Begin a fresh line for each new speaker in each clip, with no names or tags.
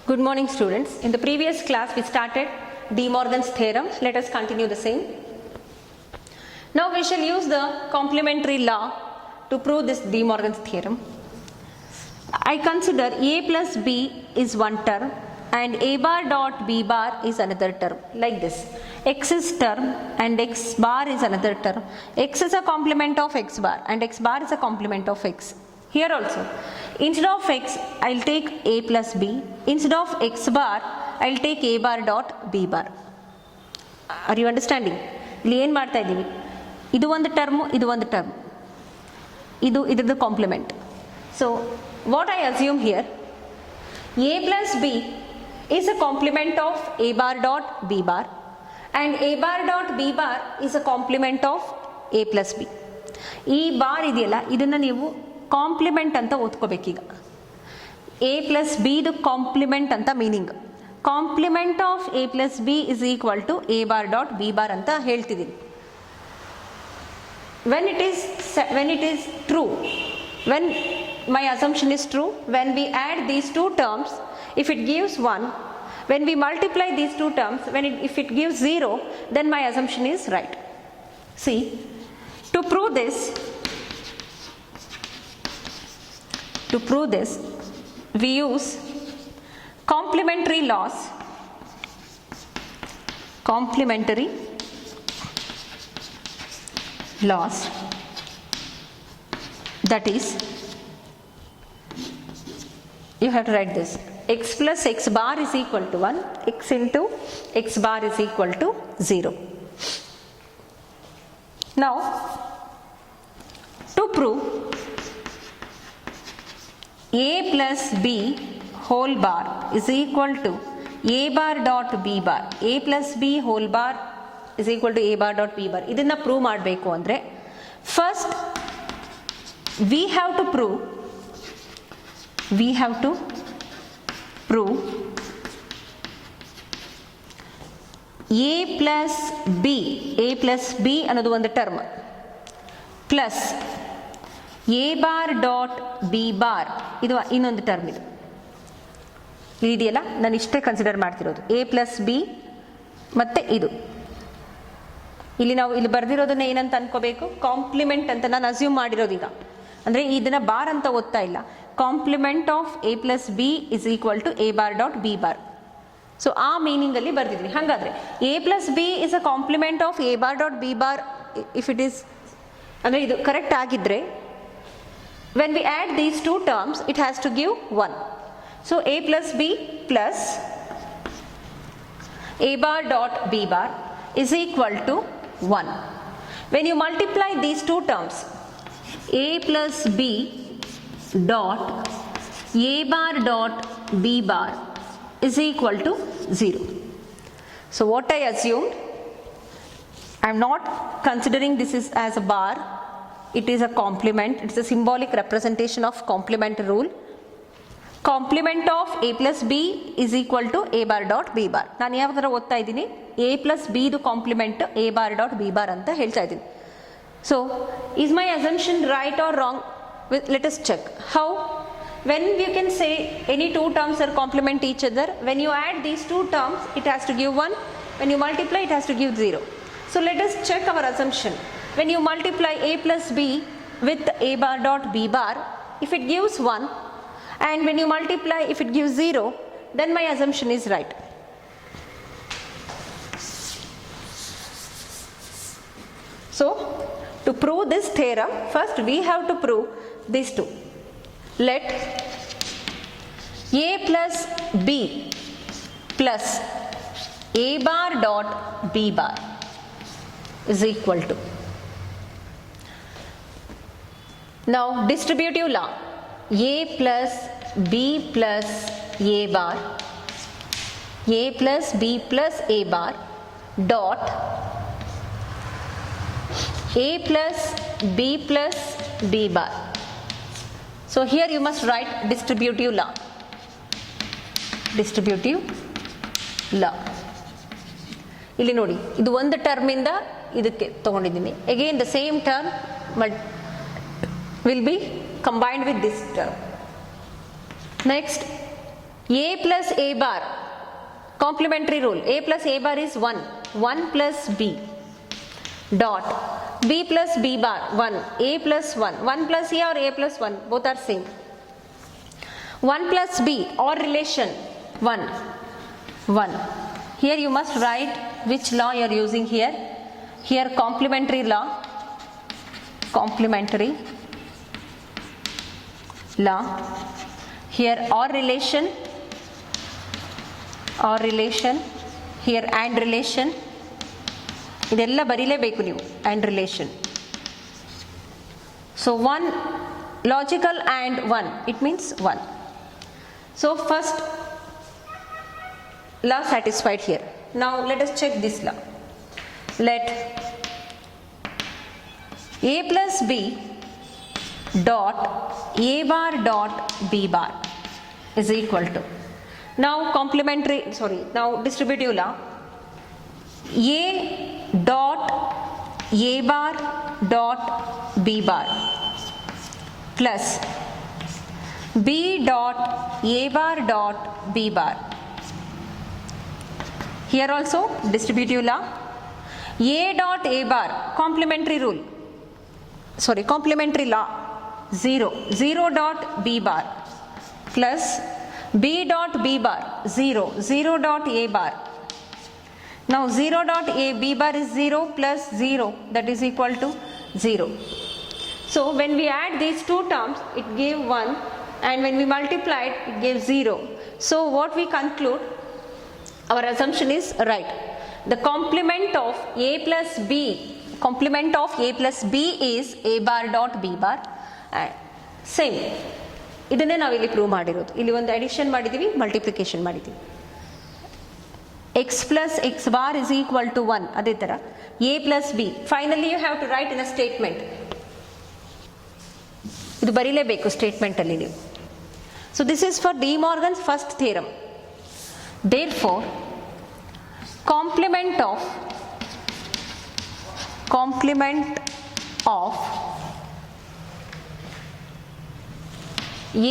Good morning, students. In the previous class we started De Morgan's theorem. Let us continue the same. Now we shall use the complementary law to prove this De Morgan's theorem. I consider A plus B is one term and A bar dot B bar is another term, like this. X is term and X bar is another term. X is a complement of X bar and X bar is a complement of X. Here also, instead of X, I will take A plus B. Instead of X bar, I will take A bar dot B bar. Are you understanding? ಇಲ್ಲಿ ಏನು ಮಾಡ್ತಾ ಇದ್ದೀವಿ, ಇದು ಒಂದು term, ಇದು ಒಂದು term, ಇದ್ರದ್ದು complement. So what I assume here, A plus B is a complement of A bar dot B bar and A bar dot B bar is a complement of A plus B. ಈ bar ಇದೆಯಲ್ಲ, ಇದನ್ನು ನೀವು compliment ಅಂತ ಓದ್ಕೋಬೇಕೀಗ. A plus B ದು compliment ಅಂತ meaning. Complement of A plus B is equal to A bar dot B bar ಅಂತ ಹೇಳ್ತಿದ್ದೀನಿ. When it is true, when my assumption is true, when we add these two terms, if it gives 1, when we multiply these two terms, if it gives 0, then my assumption is right. See, to prove this we use complementary laws. That is, you have to write this: x plus x bar is equal to 1, x into x bar is equal to 0. Now, to prove A plus B whole bar is equal to A bar dot B bar, A plus B whole bar is equal to A bar dot B bar. ಇದನ್ನ prove ಮಾಡಬೇಕು ಅಂದರೆ first we have to prove A plus B ಅನ್ನೋದು ಒಂದು term plus A bar dot B bar ಇದು ಇನ್ನೊಂದು term. ಇದೆಯಲ್ಲ, ನಾನು ಇಷ್ಟೇ ಕನ್ಸಿಡರ್ ಮಾಡ್ತಿರೋದು, A plus B ಮತ್ತೆ ಇದು. ಇಲ್ಲಿ ನಾವು ಇಲ್ಲಿ ಬರ್ದಿರೋದನ್ನ ಏನಂತ ಅನ್ಕೋಬೇಕು, ಕಾಂಪ್ಲಿಮೆಂಟ್ ಅಂತ ನಾನು ಅಸ್ಯೂಮ್ ಮಾಡಿರೋದು ಈಗ. ಅಂದರೆ ಇದನ್ನ ಬಾರ್ ಅಂತ ಓದ್ತಾ ಇಲ್ಲ, complement of A plus B is equal to A bar dot B bar. So ಆ ಮೀನಿಂಗ್ ಅಲ್ಲಿ ಬರ್ದಿದ್ವಿ. ಹಾಗಾದ್ರೆ A plus B is a complement of A bar dot B bar if it is, ಅಂದರೆ ಇದು correct ಆಗಿದ್ರೆ when we add these two terms it has to give 1. So A plus B plus A bar dot B bar is equal to 1. When you multiply these two terms, A plus B dot A bar dot B bar is equal to 0. So what I assumed, I am not considering this is as a bar, it is a complement, it is a symbolic representation of complement rule. Complement of A plus B is equal to A bar dot B bar. ನಾನು ಯಾವ ಥರ ಓದ್ತಾ ಇದ್ದೀನಿ, A plus B ದು compliment A bar dot B bar ಅಂತ ಹೇಳ್ತಾ ಇದ್ದೀನಿ. So is my assumption right or wrong? Let us check. How? When you can say any two terms are complement each other, when you add these two terms it has to give 1, when you multiply it has to give 0. So let us check our assumption. When you multiply A plus B with A bar dot B bar, if it gives 1, and when you multiply if it gives 0, then my assumption is right. So to prove this theorem, first we have to prove these two. Let A plus B plus A bar dot B bar is equal to, now distributive law, A plus B plus A bar, A plus B plus A bar dot A plus B plus B bar. So here you must write distributive law. ಇಲ್ಲಿ ನೋಡಿ, ಇದು ಒಂದು term ಇಂದ ಇದಕ್ಕೆ ತಗೊಂಡಿದ್ದೀನಿ. Again the same term will be combined with this term. Next, A plus A bar, complementary rule, A plus A bar is 1, 1 plus B dot B plus B bar 1, A plus 1, 1 plus A or A plus 1, both are same. 1 plus B or relation 1, 1. Here you must write which law you are using here. Here complementary law, complementary law. Here or relation, here and relation. ಇದೆಲ್ಲ ಬರೀಲೇಬೇಕು ನೀವು, and relation. So 1 logical and 1, it means 1. So first law satisfied here. Now let us check this law. Let A plus B dot A bar dot B bar is equal to, now now distributive law, A dot A bar dot B bar plus B dot A bar dot B bar. Here also distributive law, A dot A bar, complementary law, 0, 0 dot B bar plus B dot B bar 0, 0 dot A bar. Now 0 dot A B bar is 0 plus 0, that is equal to 0. So when we add these two terms, it gave 1, and when we multiplied, it gave 0. So what we conclude, our assumption is right. The complement of A plus B, complement of A plus B is A bar dot B bar. Same. ಇದನ್ನೇ ನಾವಿಲ್ಲಿ prove ಮಾಡಿರೋದು. ಇಲ್ಲಿ ಒಂದು addition ಮಾಡಿದ್ದೀವಿ, multiplication ಮಾಡಿದ್ದೀವಿ. x plus x bar is equal to 1. ಅದೇ ಥರ A plus B. Finally you have to write in a statement. ಇದು ಬರೀಲೇಬೇಕು ಸ್ಟೇಟ್ಮೆಂಟಲ್ಲಿ ನೀವು. So this is for De Morgan's first theorem. Therefore, complement of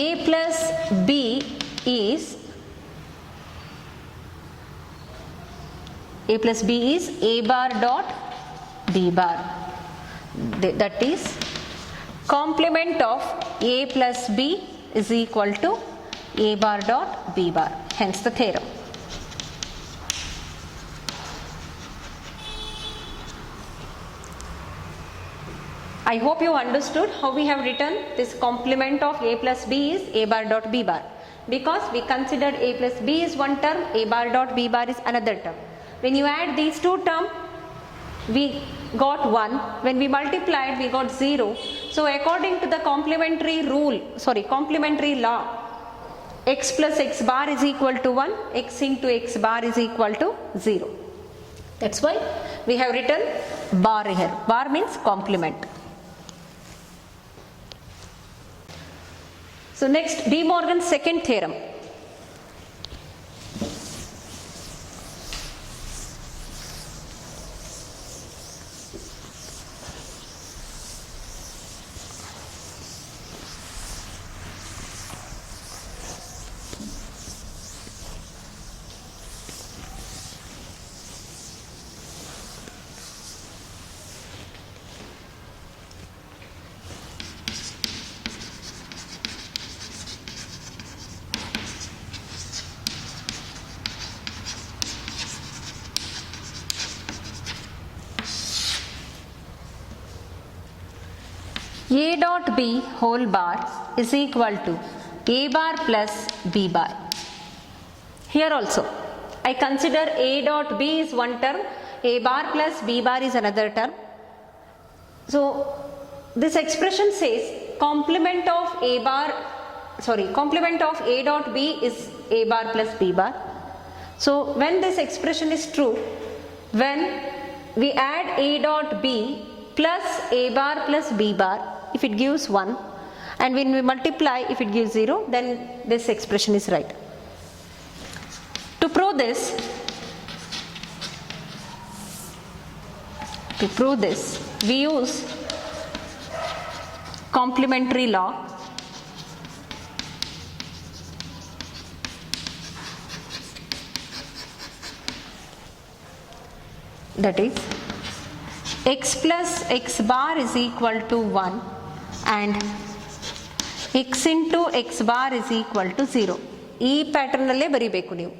A plus B is A bar dot B bar. That is, complement of A plus B is equal to A bar dot B bar. Hence the theorem. I hope you understood how we have written this complement of A plus B is A bar dot B bar, because we considered A plus B is one term, A bar dot B bar is another term. When you add these two terms, we got 1. When we multiplied, we got 0. So according to the complementary law, x plus x bar is equal to 1, x into x bar is equal to 0. That's why we have written bar here. Bar means complement. So next, De Morgan's second theorem. A dot B whole bar is equal to A bar plus B bar. Here also, I consider A dot B is one term, A bar plus B bar is another term. So this expression says complement of A dot B is A bar plus B bar. So when this expression is true, when we add A dot B plus A bar plus B bar, if it gives 1, and when we multiply, if it gives 0, then this expression is right. To prove this, we use complementary law. that is x plus x bar is equal to 1 and x into x bar is equal to 0. ಈ pattern ಅಲ್ಲೇ ಬರೀಬೇಕು ನೀವು.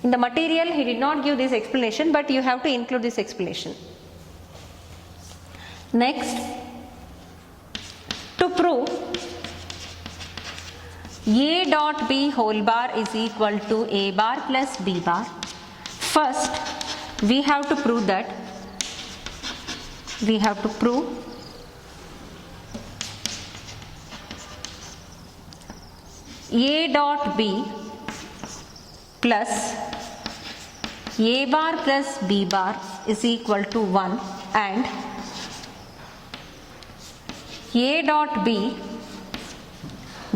In the material he did not give this explanation, but you have to include this explanation. Next, to prove a dot b whole bar is equal to a bar plus b bar, first we have to prove a dot b plus a bar plus b bar is equal to 1 and a dot b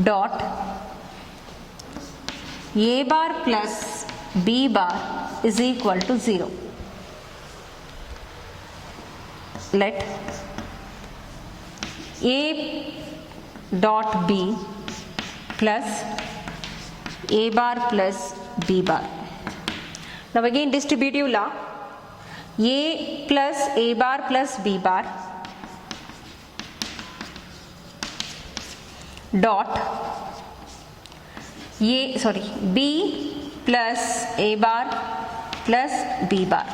dot a bar plus b bar is equal to 0. Let a dot b plus a bar plus b bar. Now again distributive law, a plus a bar plus b bar dot b plus a bar plus b bar.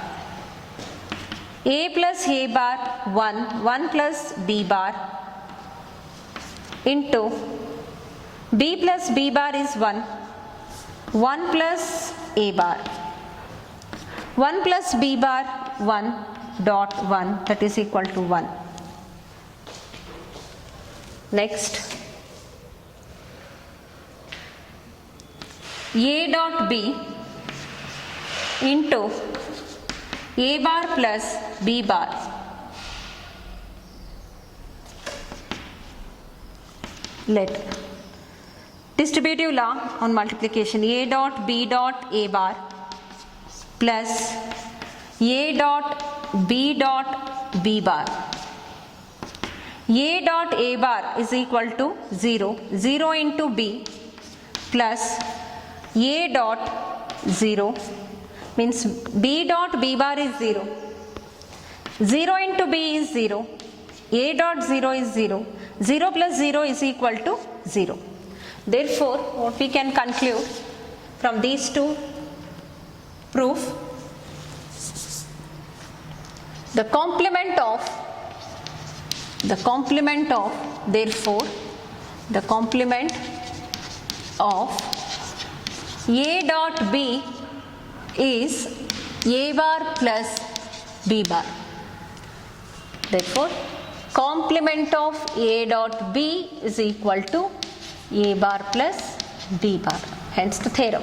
A plus a bar 1 plus b bar into b plus b bar is 1 plus a bar. 1 plus b bar 1 dot 1, that is equal to 1. Next, a dot b into a bar plus b bar. Let distributive law on multiplication, a dot b dot a bar plus a dot b dot b bar. A dot a bar is equal to 0 into b plus a dot 0 means b dot b bar is 0. 0 into b is 0. A dot 0 is 0. 0 plus 0 is equal to 0. Therefore, what we can conclude from these two proof, the complement of a dot b is a bar plus b bar. Therefore, complement of a dot b is equal to a bar plus b bar. Hence the theorem.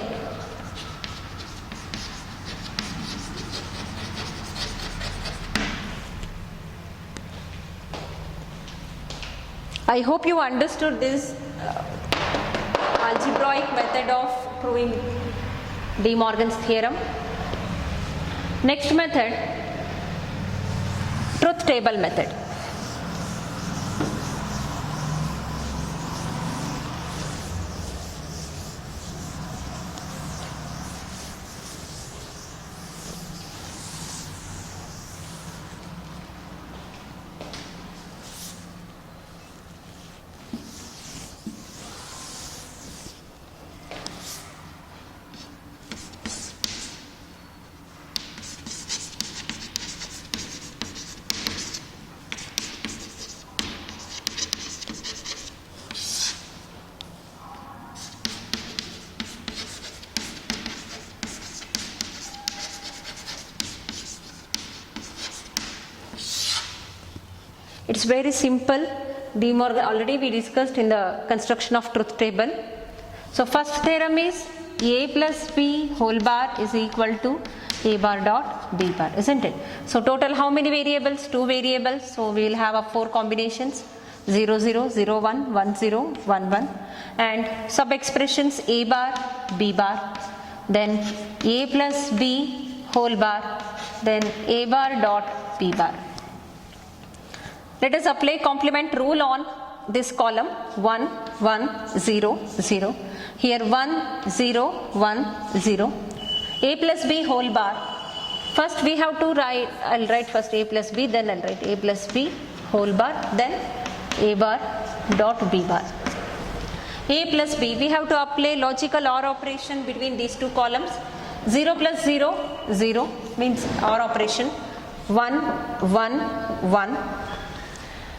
I hope you understood this algebraic method of proving De Morgan's theorem. Next method, truth table method. It's very simple. De Morgan already we discussed in the construction of truth table. So first theorem is a plus b whole bar is equal to a bar dot b bar, isn't it? So total how many variables? 2 variables. So we will have 4 combinations, 0 0 0 1 1 0 1 1, and sub expressions a bar b bar, then a plus b whole bar, then a bar dot b bar. Let us apply complement rule on this column 1 1 0 0. Here 1 0 1 0. A plus b whole bar First we have to write, I'll write first a plus b, then I'll write a plus b whole bar, then a bar dot b bar. A plus b, we have to apply logical OR operation between these two columns. 0 plus 0, 0 means OR operation. 1, 1, 1.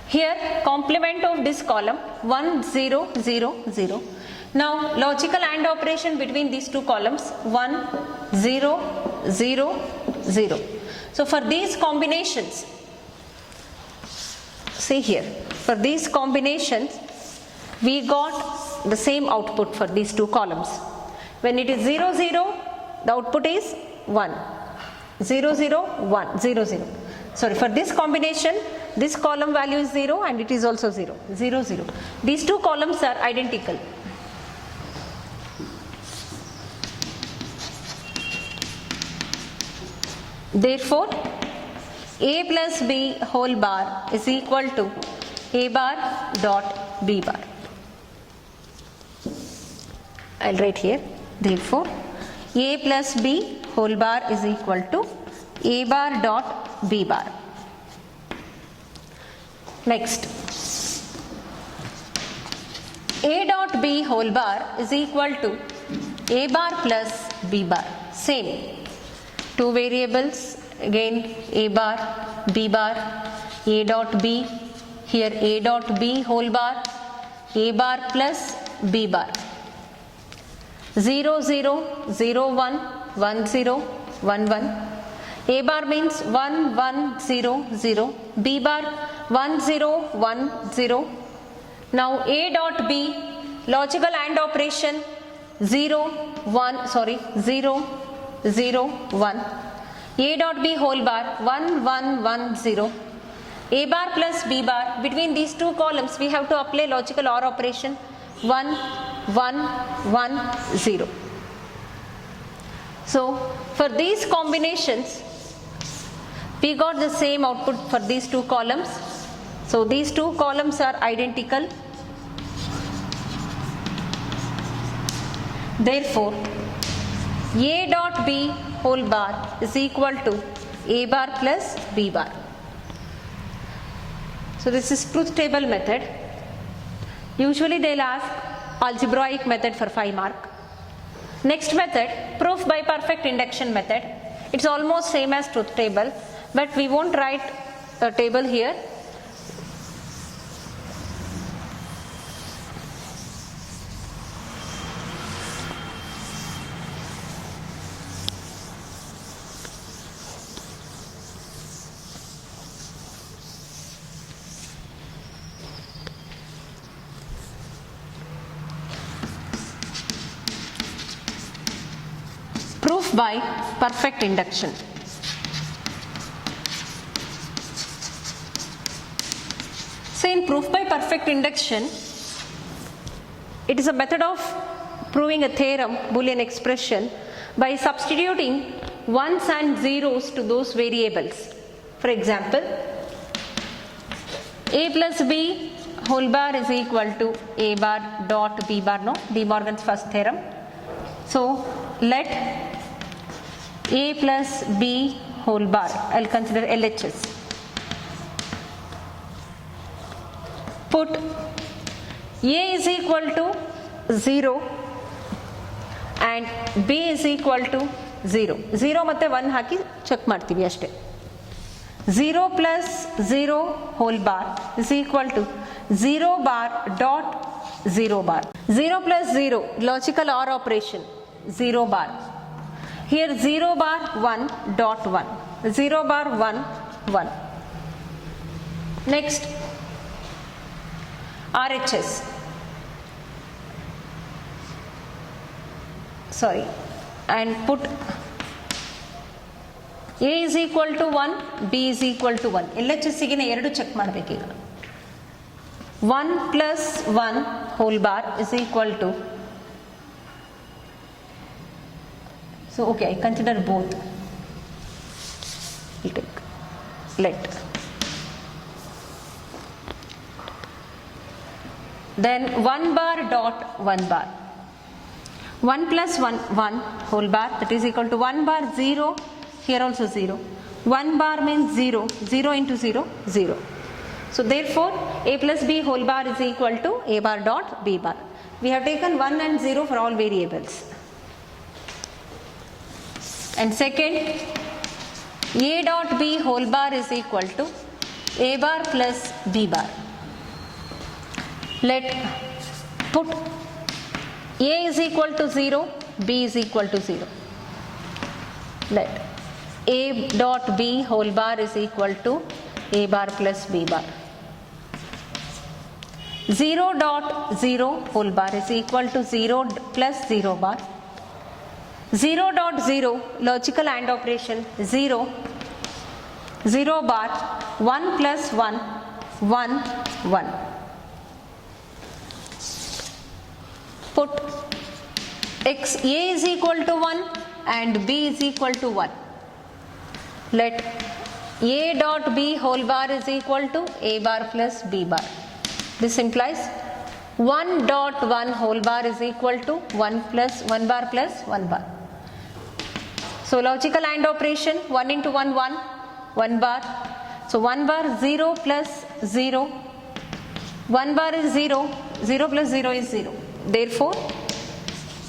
Here complement of this column 1, 0, 0, 0. Now logical AND operation between these two columns 1, 0, 0, 0. So for these combinations, see here, for these combinations we got the same output for these two columns. When it is 0, 0, the output is 1. 0, 0, 1, 0, 0. Sorry, for this combination, this column value is 0 and it is also 0, 0, 0. These two columns are identical. Therefore, a plus b whole bar is equal to a bar dot b bar. I'll write here. Therefore, a plus b whole bar is equal to a bar dot b bar. Next, a dot b whole bar is equal to a bar plus b bar. Same. Two variables, again a bar, b bar, a dot b, here a dot b whole bar, a bar plus b bar. 0, 0, 0, 1, 1, 0, 1, 1. A bar means 1, 1, 0, 0. B bar 1, 0, 1, 0. Now a dot b, logical AND operation 0, 1, sorry, 0, 0, 1. A dot b whole bar 1, 1, 1, 0. A bar plus b bar, between these two columns we have to apply logical OR operation 1, 1, 1, 0. So for these combinations we got the same output for these two columns. So these two columns are identical. Therefore, a dot b whole bar is equal to a bar plus b bar. So this is truth table method. Usually they'll ask algebraic method for 5 mark. Next method, proof by perfect induction method. It's almost same as truth table, but we won't write a table here. Proof by perfect induction. So in proof by perfect induction, it is a method of proving a theorem, Boolean expression, by substituting ones and zeros to those variables. For example, a plus b whole bar is equal to a bar dot b bar, no? De Morgan's first theorem. So let a plus b whole bar, I'll consider LHS. Put a is equal to 0 and b is equal to 0. 0 ಮತ್ತೆ 1 ಹಾಕಿ check ಮಾಡ್ತೀವಿ ಅಷ್ಟೇ. 0 plus 0 whole bar is equal to 0 bar dot 0 bar. 0 plus 0, logical OR operation, 0 bar. Here 0 bar 1 dot 1, 0 bar 1, 1. Next, RHS. Sorry, and put a is equal to 1, b is equal to 1. LHS ಗೆ ಎರಡು check ಮಾಡಬೇಕೀಗ. 1 plus 1 whole bar is equal to, so okay, I consider both. We'll take let. Then 1 bar dot 1 bar. 1 plus 1 whole bar, that is equal to 1 bar 0, here also 0. 1 bar means 0, 0 into 0, 0. So therefore a plus b whole bar is equal to a bar dot b bar. We have taken 1 and 0 for all variables. And second, a dot b whole bar is equal to a bar plus b bar. Let put a is equal to 0, b is equal to 0. Let a dot b whole bar is equal to a bar plus b bar. 0 dot 0 whole bar is equal to 0 plus 0 bar. 0 dot 0 logical AND operation 0, 0 bar, 1 plus 1, 1, 1. Put x a is equal to 1 and b is equal to 1. Let a dot b whole bar is equal to a bar plus b bar. This implies 1 dot 1 whole bar is equal to 1 bar plus 1 bar. So logical AND operation 1 into 1 1, 1 bar. So 1 bar 0 plus 0, 1 bar is 0, 0 plus 0 is 0. Therefore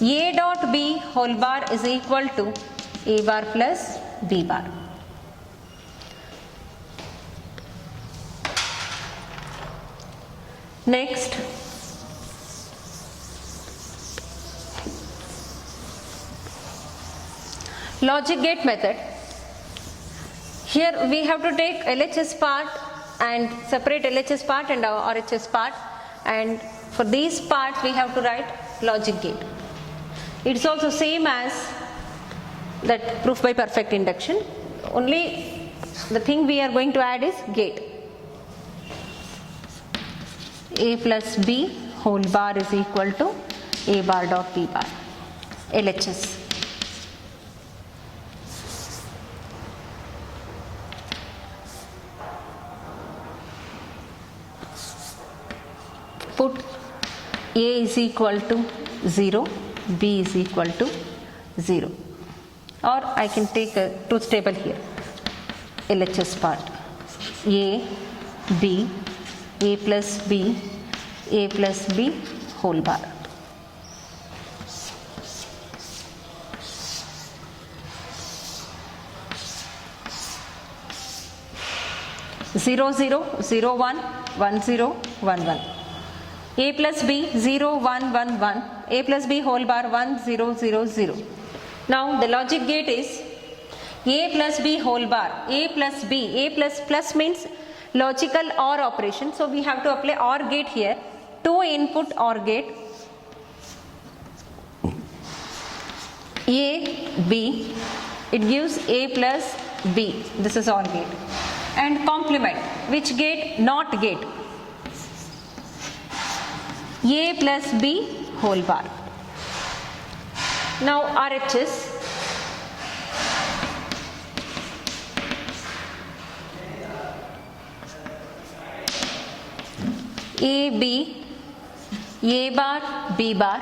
a dot b whole bar is equal to a bar plus b bar. Next, logic gate method. Here we have to take LHS part and separate LHS part and RHS part, and for these parts we have to write logic gate. It's also same as that proof by perfect induction, only the thing we are going to add is gate. A plus b whole bar is equal to a bar dot b bar, LHS. Put a is equal to 0, b is equal to 0, or I can take a truth table here. LHS part a, b, a plus b, a plus b whole bar. Zero zero, 0 1, 1 0, 1 1. A plus b 0 1 1 1, a plus b whole bar 1 0 0 0. Now the logic gate is a plus b whole bar, a plus b, a plus means logical OR operation. So we have to apply OR gate here, 2 input OR gate, a b, it gives a plus b, this is OR gate, and complement, which gate? NOT gate, a plus b whole bar. Now RHS, a b, a bar b bar,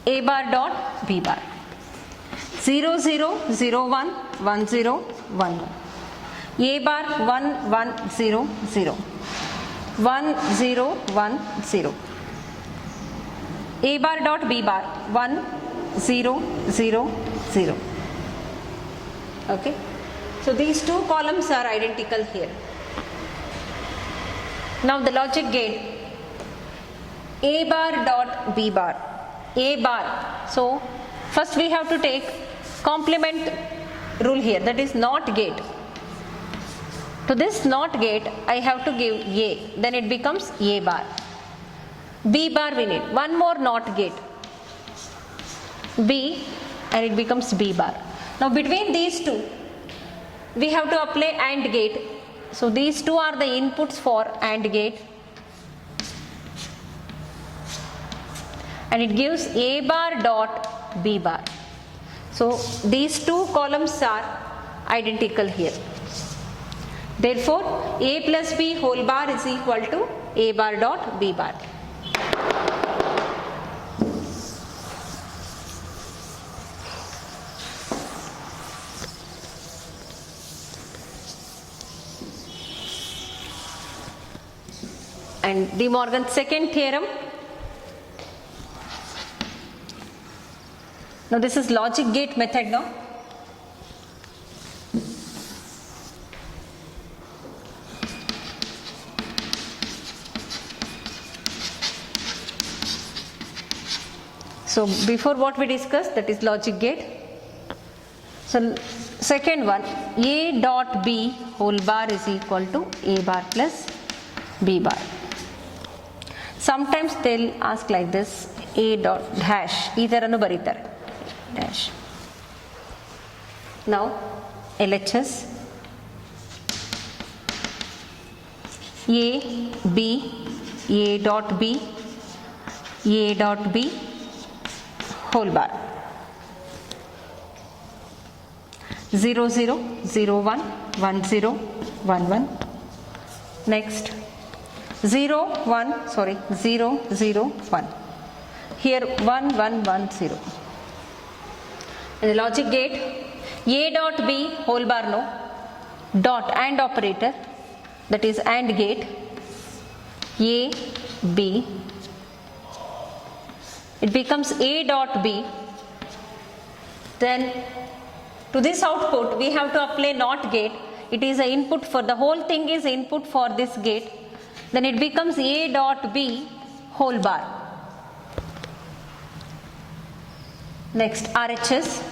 a bar dot b bar. 0 0 0 1 1 0 1 1, a bar 1 1 0 0, 1 0 1 0, a bar dot b bar 1 0 0 0. Okay, so these two columns are identical here. Now the logic gate, a bar dot b bar, a bar. So first we have to take complement rule here, that is NOT gate. To this NOT gate I have to give a, then it becomes a bar. B bar we need one more NOT gate, b, and it becomes b bar. Now between these two we have to apply AND gate. So these two are the inputs for AND gate, and it gives a bar dot b bar. So these two columns are identical here. Therefore a plus b whole bar is equal to a bar dot b bar. and De Morgan's second theorem. Now this is logic gate method now. So before what we discussed, that is logic gate. So second one, A dot B whole bar is equal to A bar plus B bar. Sometimes they'll ask like this, A dot dash, either anu baritar dash. Now LHS A B, A dot B, A dot B whole bar 0 0 0 1 1 0 1 1. Next 0 1 sorry 0 0 1, here 1 1 1 0. In the logic gate, A dot B whole bar no, dot and operator, that is AND gate, A B, it becomes A dot B. Then to this output we have to apply NOT gate. It is an input for the whole thing, is input for this gate. Then it becomes A dot B whole bar. Next RHS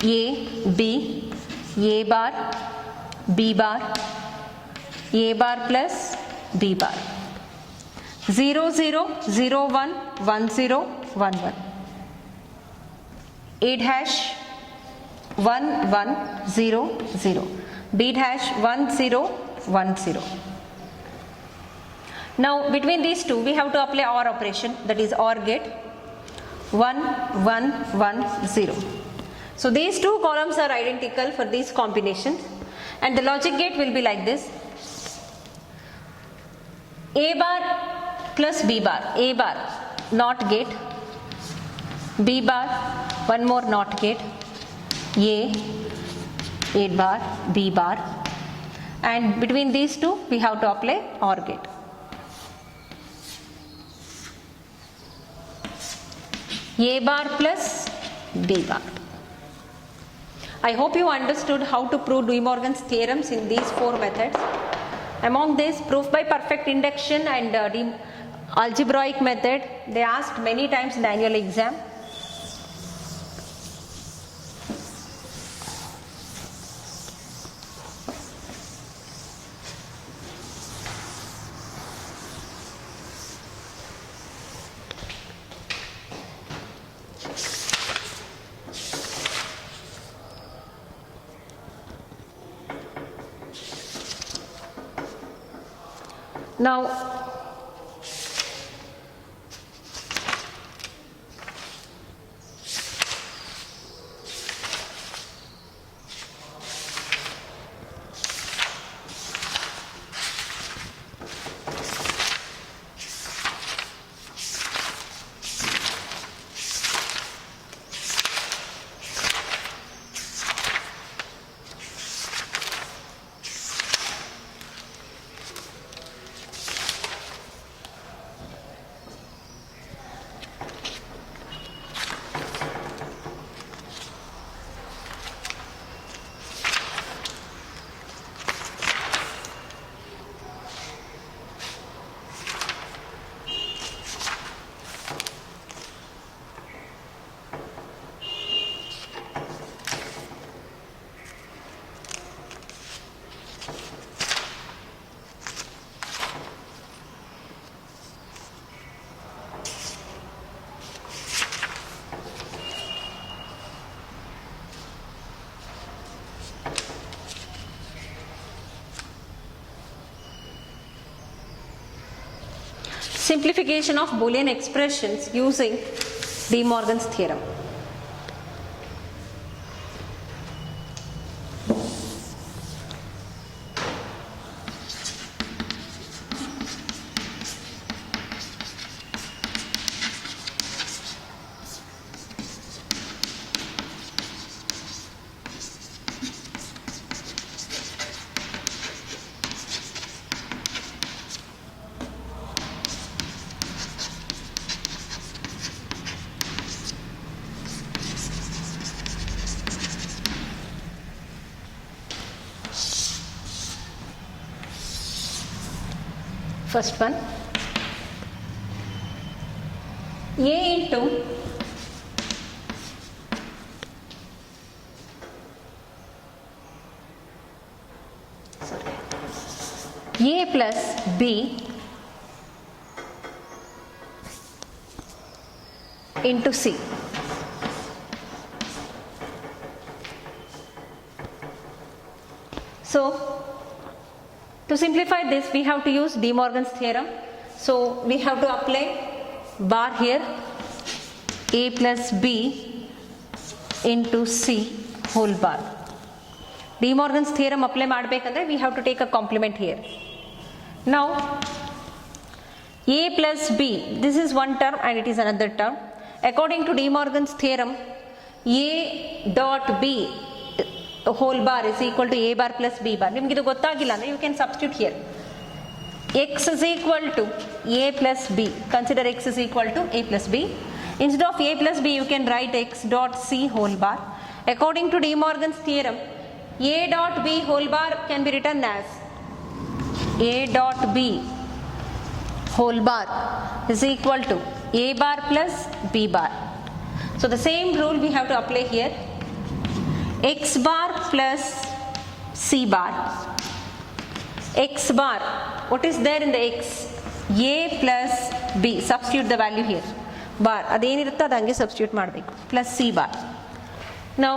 A B, A bar, B bar, A bar plus B bar 0 0 0 1 1 0 1 1. A dash 1 1 0 0, B dash 1 0 1 0. Now between these two we have to apply OR operation, that is OR gate 1 1 1 0. So these two columns are identical for these combinations, and the logic gate will be like this: A bar plus B bar, A bar NOT gate, B bar one more NOT gate, A bar, B bar, and between these two we have to apply OR gate. A bar plus B bar. I hope you understood how to prove De Morgan's theorems in these four methods. Among this, proof by perfect induction and algebraic method, they asked many times in the annual exam. Now simplification of Boolean expressions using De Morgan's theorem. First one, A into A plus B into C. So, to simplify this, we have to use De Morgan's theorem. So, we have to apply bar here, A plus B into C whole bar. De Morgan's theorem apply ಮಾಡಬೇಕಂದ್ರೆ we have to take a complement here. Now, A plus B, this is one term and it is another term. According to De Morgan's theorem, A dot B whole bar is equal to A bar plus B bar. ನಿಮಗೆ ಇದು ಗೊತ್ತಾಗಿಲ್ಲ ಅಂದ್ರೆ you can substitute here. X is equal to A plus B. Consider X is equal to A plus B. Instead of A plus B, you can write X dot C whole bar. According to De Morgan's theorem, A dot B whole bar can be written as A dot B whole bar is equal to A bar plus B bar. So the same rule we have to apply here. X bar plus C bar. X bar, what is there in the X? A plus B. Substitute the value here. Bar, ಅದೇನಿರುತ್ತೋ ಅದು ಹಂಗೆ substitute ಮಾಡಬೇಕು. Plus C bar. Now,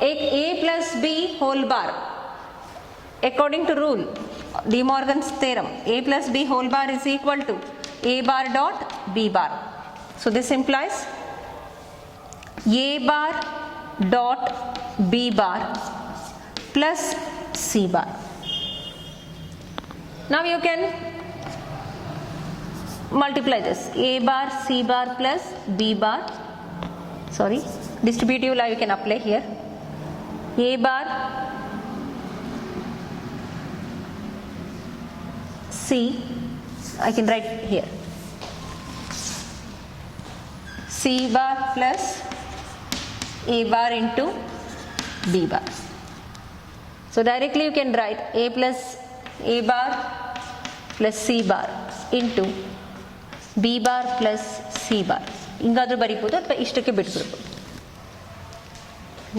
A plus B whole bar. According to rule, De Morgan's theorem, A plus B whole bar is equal to A bar dot B bar. So this implies A bar dot B bar plus C bar. Now you can multiply this. A bar C bar plus B bar. Sorry, distributive law you can apply here. A bar C, I can write here. C bar plus A bar into B bar. So directly you can write A plus A bar plus C bar into B bar plus C bar. ಹಿಂಗಾದ್ರೂ ಬರೀಬೋದು ಅಥವಾ ಇಷ್ಟಕ್ಕೆ ಬಿಟ್ಬಿಡ್ಬೋದು.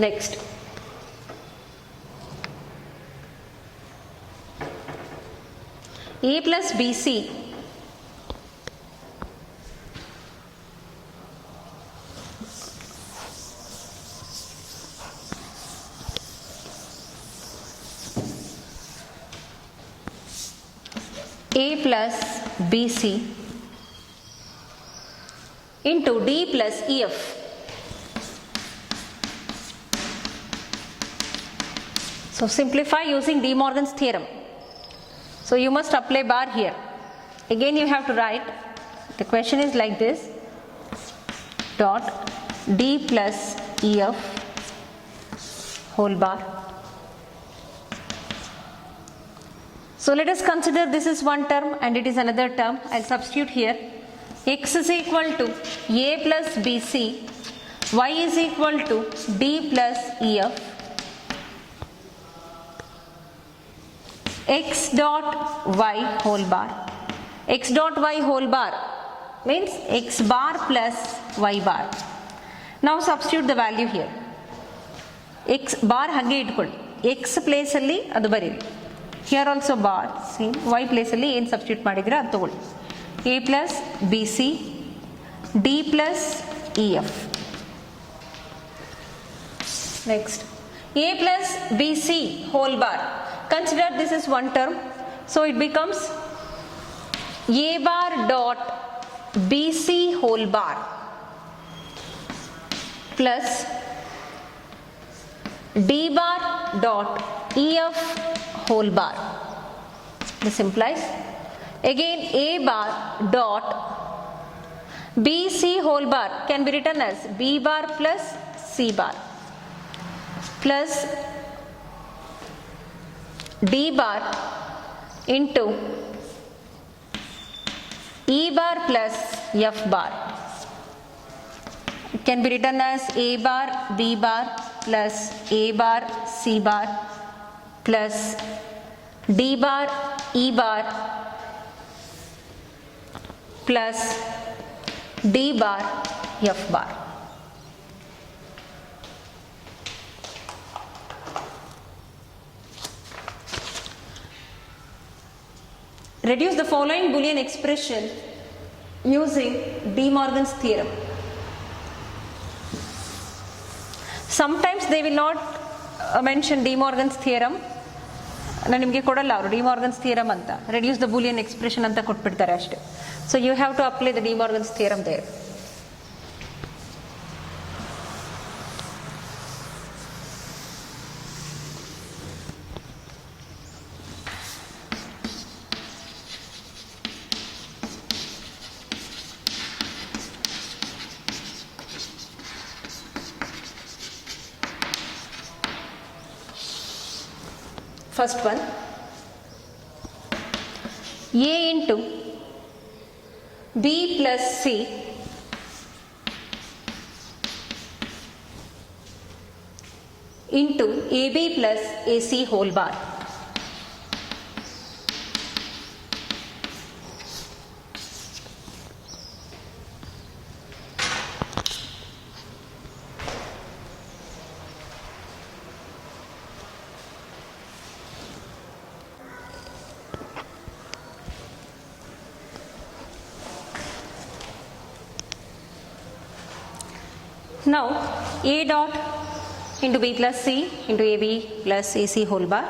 Next, A plus BC A plus BC into D plus EF. So simplify using De Morgan's theorem. So you must apply bar here. Again you have to write, the question is like this, dot D plus EF whole bar. So let us consider this is one term and it is another term. I'll substitute here. X is equal to A plus BC, Y is equal to D plus EF, X dot Y whole bar. X dot Y whole bar means X bar plus Y bar. Now substitute the value here. X bar hage itkolli, X place alli adu barili. Here also bar, same, Y place alli ಏನು substitute ಮಾಡಿದ್ರೆ ಅದು ತಗೊಳ್ಳಿ. A plus BC, D plus EF. Next, A plus BC whole bar. Consider this is one term, so it becomes A bar dot BC whole bar plus D bar dot EF whole bar. This implies again A bar dot BC whole bar can be written as B bar plus C bar plus D bar into E bar plus F bar. It can be written as A bar B bar plus A bar C bar plus D bar E bar plus d bar f bar. Reduce the following Boolean expression using De Morgan's theorem. Sometimes they will not mention De Morgan's theorem. ನಾನು ನಿಮಗೆ ಕೊಡಲ್ಲ ಅವರು De Morgan's theorem ಅಂತ, reduce the Boolean expression ಅಂತ ಕೊಟ್ಬಿಡ್ತಾರೆ ಅಷ್ಟೇ. So you have to apply the De Morgan's theorem there. First one, A into B plus C into AB plus AC whole bar. Now A dot into B plus C into AB plus AC whole bar.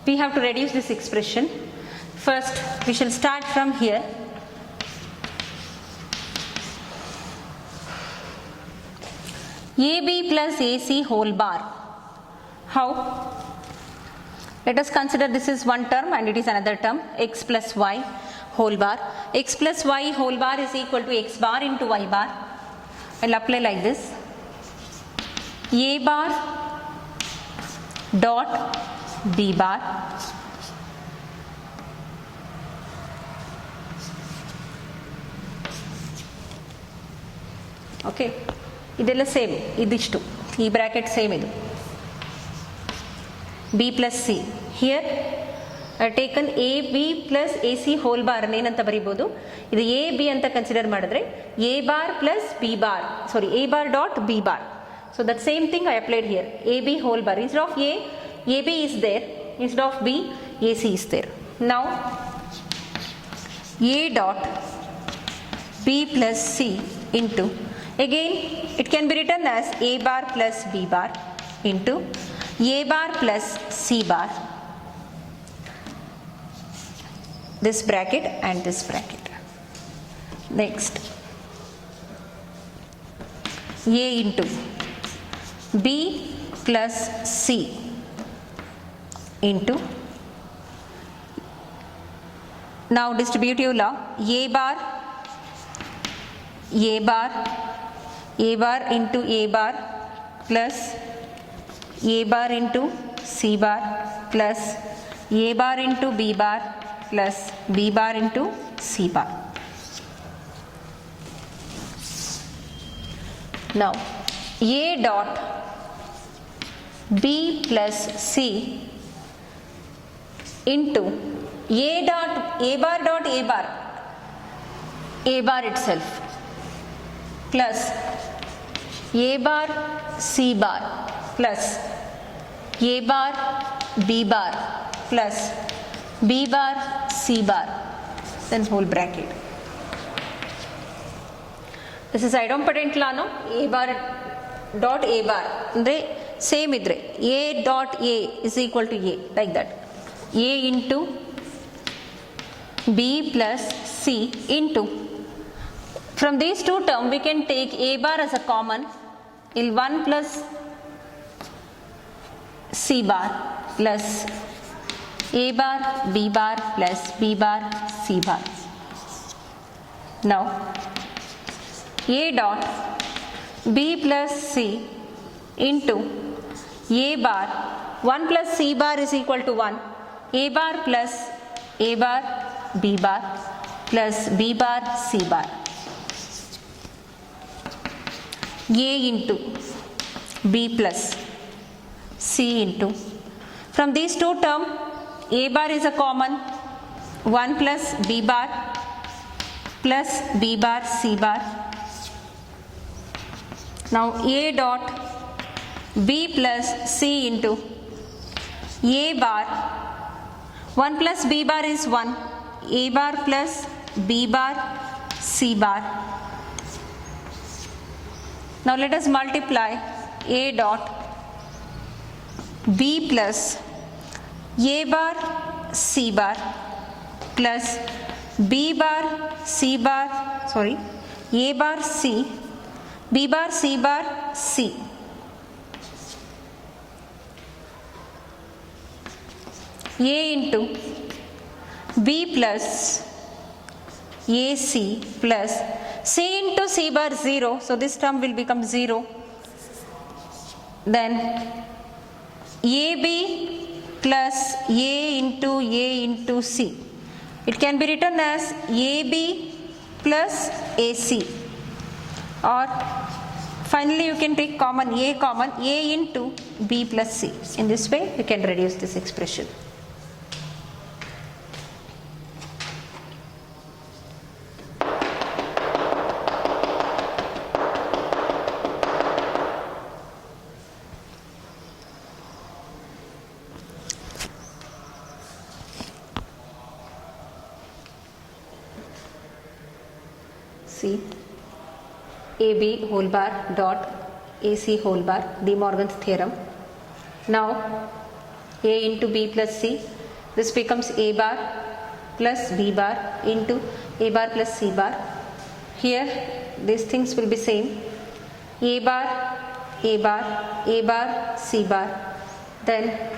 We have to reduce this expression. First we shall start from here. AB plus AC whole bar. How? Let us consider this is one term and it is another term, x plus y whole bar. X plus y whole bar is equal to x bar into y bar. I will apply like this. A bar dot B bar okay, ಇದೆಲ್ಲ same, ಇದಿಷ್ಟು ಈ bracket same ಇದು. B plus C here taken A B plus A C whole bar ಏನಂತ ಬರೀಬೋದು, ಇದು A B ಅಂತ consider ಮಾಡಿದ್ರೆ A bar plus B bar, sorry A bar dot B bar. So that same thing I applied here, A B whole bar instead of A B is there, instead of B A C is there. Now A dot B plus C into, again it can be written as a bar plus b bar into a bar plus c bar, this bracket and this bracket. Next a into b plus c into, now distributive law, a bar into a bar plus a bar into c bar plus a bar into b bar plus b bar into c bar. Now a dot b plus c into a bar dot a bar itself plus a bar c bar plus a bar b bar plus b bar c bar, then whole bracket. This is idempotent law, no? A bar dot a bar andre same idre a dot a is equal to a, like that. A into b plus c into, from these two terms we can take a bar as a common, 1 plus c bar plus a bar b bar plus b bar c bar. Now a dot b plus c into a bar, 1 plus c bar is equal to 1, a bar plus a bar b bar plus b bar c bar. A into b plus c into, from these two terms a bar is a common, 1 plus b bar plus b bar c bar. Now a dot b plus c into a bar. 1 plus b bar is 1, a bar plus b bar c bar. Now let us multiply a dot b plus a bar c bar plus b bar c bar, sorry, a bar c, b bar c bar c. A into b plus ac plus c into c bar 0, so this term will become 0. Then ab plus a into c. It can be written as ab plus ac, or finally you can take common a into b plus c. In this way you can reduce this expression. See, AB whole bar dot AC whole bar, De Morgan's theorem. Now A into B plus C, this becomes A bar plus B bar into A bar plus C bar. Here these things will be same. A bar, A bar, A bar, C bar. Then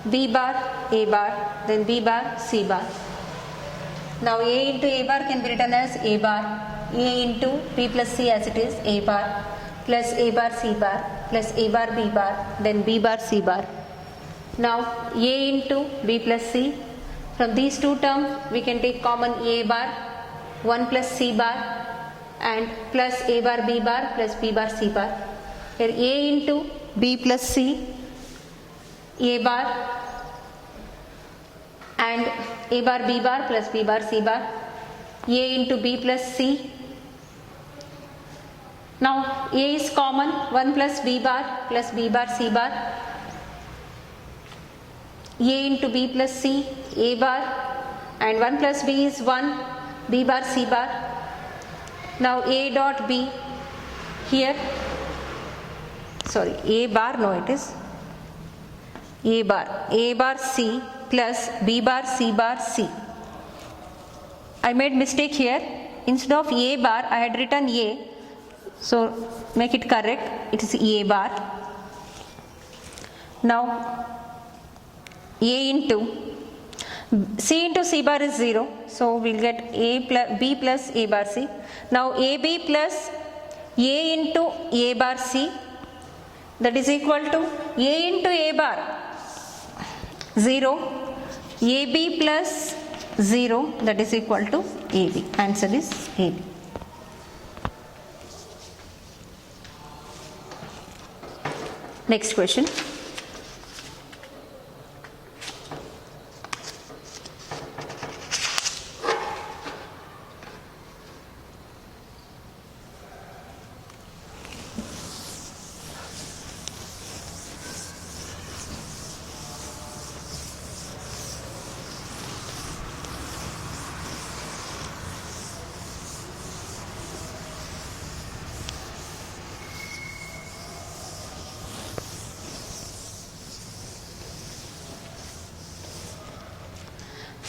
B bar, A bar, then B bar, C bar. Now A into A bar can be written as A bar, A into B plus C as it is, A bar plus A bar C bar plus A bar B bar, then B bar C bar. Now A into B plus C, from these two terms we can take common A bar, 1 plus C bar and plus A bar B bar plus B bar C bar. Here A into B plus C, A bar and A bar B bar plus B bar C bar, A into B plus C. Now A is common, 1 plus B bar plus B bar C bar, A into B plus C, A bar, and 1 plus B is 1, B bar C bar. Now A dot B here, sorry, A bar, no it is A bar C plus B bar C bar C. I made mistake here, instead of A bar I had written A, so make it correct, it is A bar. Now A into C into C bar is 0, so we will get A plus B plus A bar C. Now AB plus A into A bar C, that is equal to A into A bar 0, AB plus 0, that is equal to AB. Answer is AB. Next question.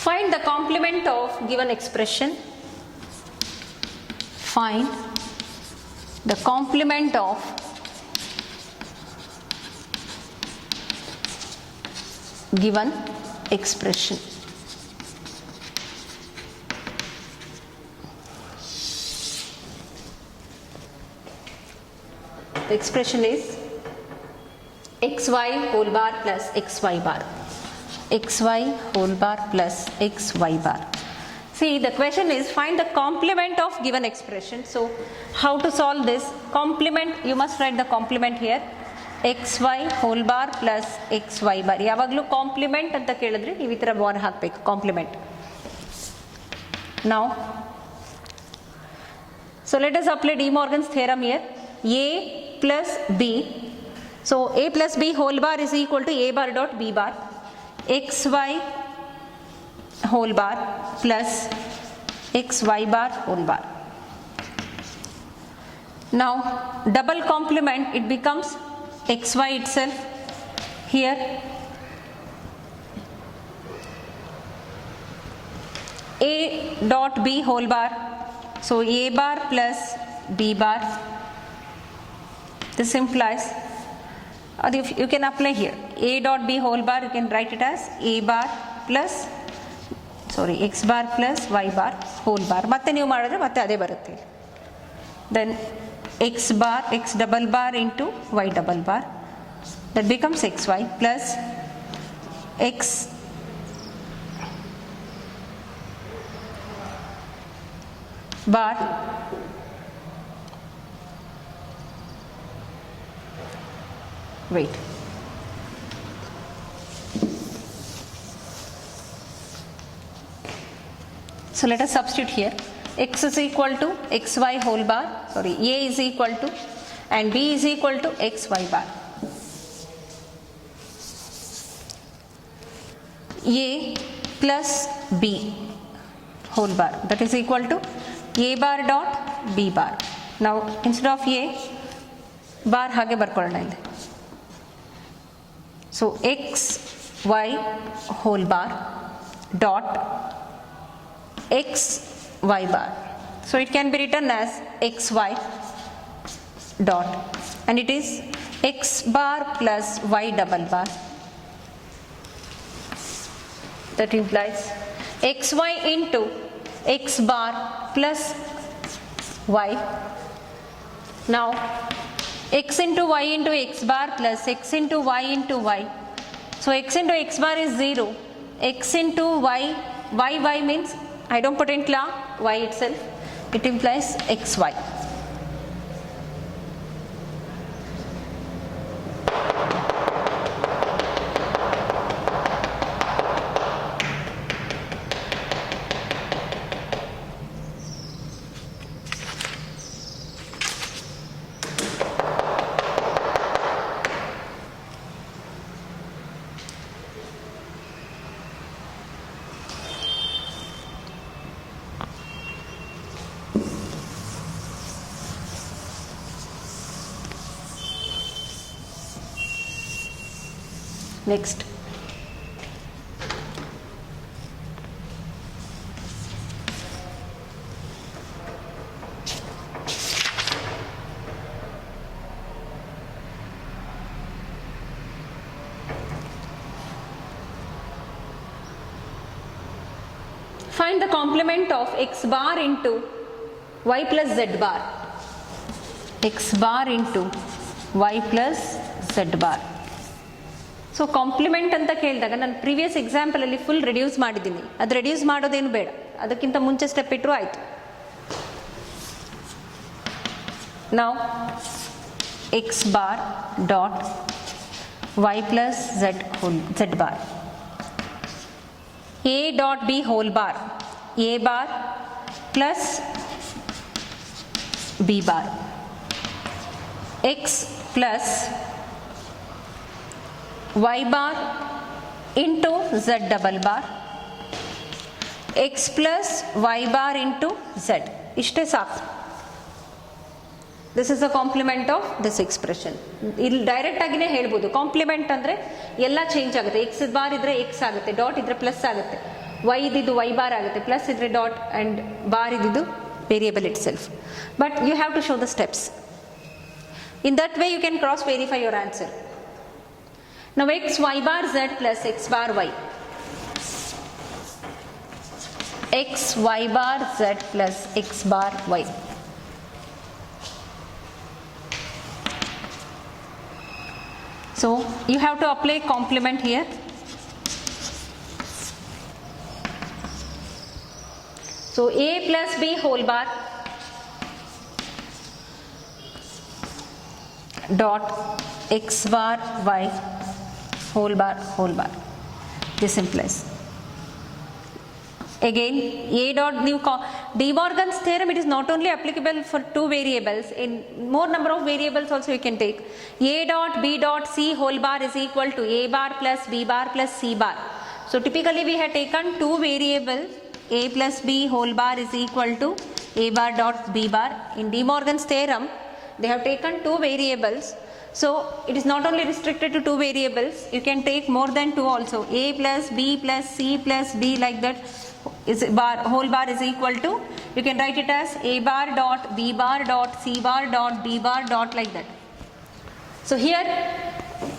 Find the complement of given expression. Find the complement of given expression. The expression is xy whole bar plus xy bar. Xy whole bar plus xy bar. See, the question is find the complement of given expression. So how to solve this? Complement, you must write the complement here. X y whole bar plus x y bar. ಯಾವಾಗಲೂ complement ಅಂತ ಕೇಳಿದ್ರೆ ನೀವು ಈ ಥರ bar ಹಾಕಬೇಕು, compliment. ನಾವು so let us apply De Morgan's theorem here. A plus B, so A plus B whole bar is equal to A bar dot B bar xy whole bar plus xy bar whole bar. Now double complement, it becomes xy itself here. A dot B whole bar, so A bar plus B bar. This implies, or if you can apply here, A dot B whole bar, you can write it as A bar plus, sorry, X bar plus Y bar whole bar. ಮತ್ತೆ ನೀವು ಮಾಡಿದ್ರೆ ಮತ್ತೆ ಅದೇ ಬರುತ್ತೆ. Then X bar, X double bar into Y double bar, that becomes XY plus X bar wait so let us substitute here. X is equal to xy whole bar, sorry, A is equal to, and B is equal to xy bar. A plus B whole bar, that is equal to A bar dot B bar. Now instead of A bar ಹಾಗೆ ಬರ್ಕೊಳ್ಳೋಣ ಇಲ್ಲಿ. So x y whole bar dot x y bar, so it can be written as xy dot, and it is x bar plus y double bar. That implies xy into x bar plus y. Now x into y into x bar plus x into y into y, so x into x bar is 0, x into y, y means I don't put in la y itself, it implies xy. Next, find the complement of x bar into y plus z bar. X bar into y plus z bar. So complement ಅಂತ ಕೇಳಿದಾಗ ನಾನು previous ಎಕ್ಸಾಂಪಲಲ್ಲಿ full reduce ಮಾಡಿದ್ದೀನಿ, ಅದು reduce ಮಾಡೋದೇನು ಬೇಡ, ಅದಕ್ಕಿಂತ ಮುಂಚೆ step ಇಟ್ಟರು ಆಯಿತು. ನಾವು x bar dot y plus z bar, A dot B whole bar, A bar plus B bar, x plus y bar into z double bar, x plus y bar into z. ಇಷ್ಟೇ ಸಾಕು. This is a complement of this expression. ಇಲ್ಲಿ direct ಆಗಿನೇ ಹೇಳ್ಬೋದು, complement ಅಂದರೆ ಎಲ್ಲ change ಆಗುತ್ತೆ. X bar ಇದ್ರೆ x ಆಗುತ್ತೆ, ಡಾಟ್ ಇದ್ರೆ ಪ್ಲಸ್ ಆಗುತ್ತೆ, ವೈ ಇದ್ದಿದ್ದು ವೈ ಬಾರ್ ಆಗುತ್ತೆ, ಪ್ಲಸ್ ಇದ್ರೆ ಡಾಟ್ ಆ್ಯಂಡ್ ಬಾರ್ ಇದ್ದಿದ್ದು variable itself. But you have to show the steps. In that way you can cross verify your answer. Now x y bar z plus x bar y, x y bar z plus x bar y. So you have to apply complement here. So a plus b whole bar dot x bar y whole bar. This implies. Again, De Morgan's theorem, it is not only applicable for two variables, in more number of variables also you can take. A dot B dot C whole bar is equal to A bar plus B bar plus C bar. So typically we have taken two variables, A plus B whole bar is equal to A bar dot B bar. In De Morgan's theorem, they have taken two variables. So it is not only restricted to two variables, you can take more than two also. A plus B plus C plus D, like that is whole bar is equal to, you can write it as A bar dot B bar dot C bar dot D bar dot, like that. So here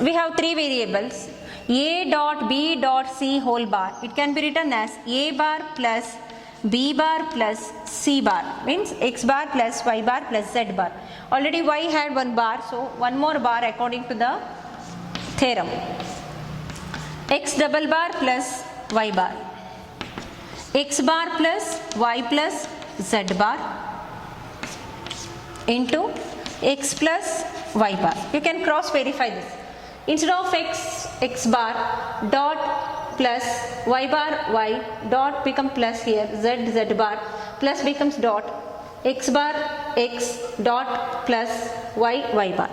we have three variables, A dot B dot C whole bar. It can be written as A bar plus B bar plus C bar, means X bar plus Y bar plus Z bar. Already Y had one bar, so one more bar according to the theorem. X double bar plus Y bar, X bar plus Y plus Z bar into X plus Y bar. You can cross verify this. Instead of X bar dot plus Y bar Y dot become plus here, Z bar plus becomes dot, X bar X dot plus Y bar.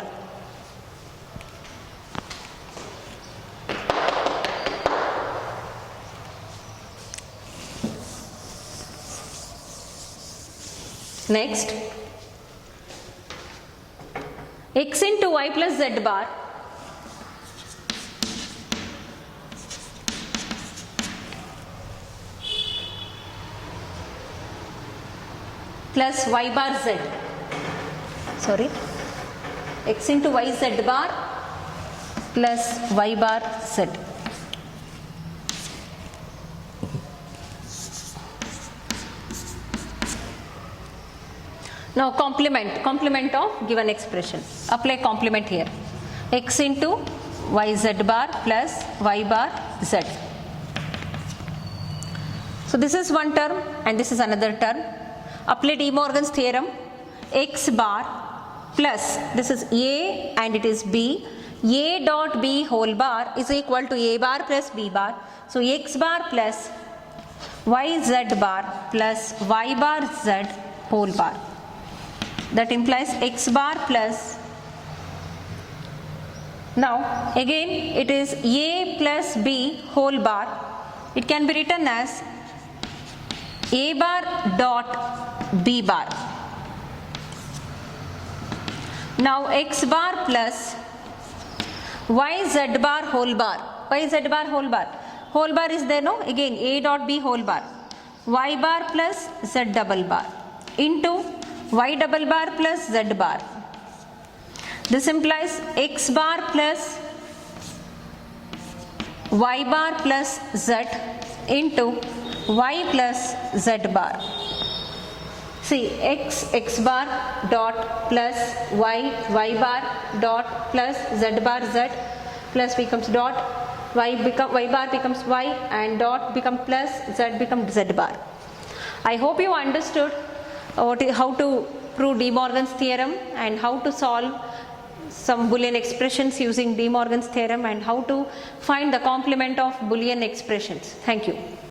Next, X into Y plus Z bar plus Y bar Z. Sorry, X into Y Z bar plus Y bar Z. Now complement of given expression. Apply complement here. X into YZ bar plus Y bar Z. So this is one term and this is another term. Apply De Morgan's theorem. X bar plus, this is A and it is B. A dot B whole bar is equal to A bar plus B bar. So X bar plus YZ bar plus Y bar Z whole bar. That implies X bar plus, now again it is A plus B whole bar. It can be written as A bar dot B bar. Now X bar plus YZ bar whole bar. YZ bar whole bar. Whole bar is there, no? Again A dot B whole bar. Y bar plus Z double bar into Y double bar plus Z bar. This implies X bar plus Y bar plus Z into Y plus Z bar. See, X bar dot plus Y bar dot plus Z bar Z plus becomes dot, Y bar becomes Y and dot become plus, Z becomes Z bar. I hope you understood how to prove De Morgan's theorem and how to solve some Boolean expressions using De Morgan's theorem and how to find the complement of Boolean expressions. Thank you.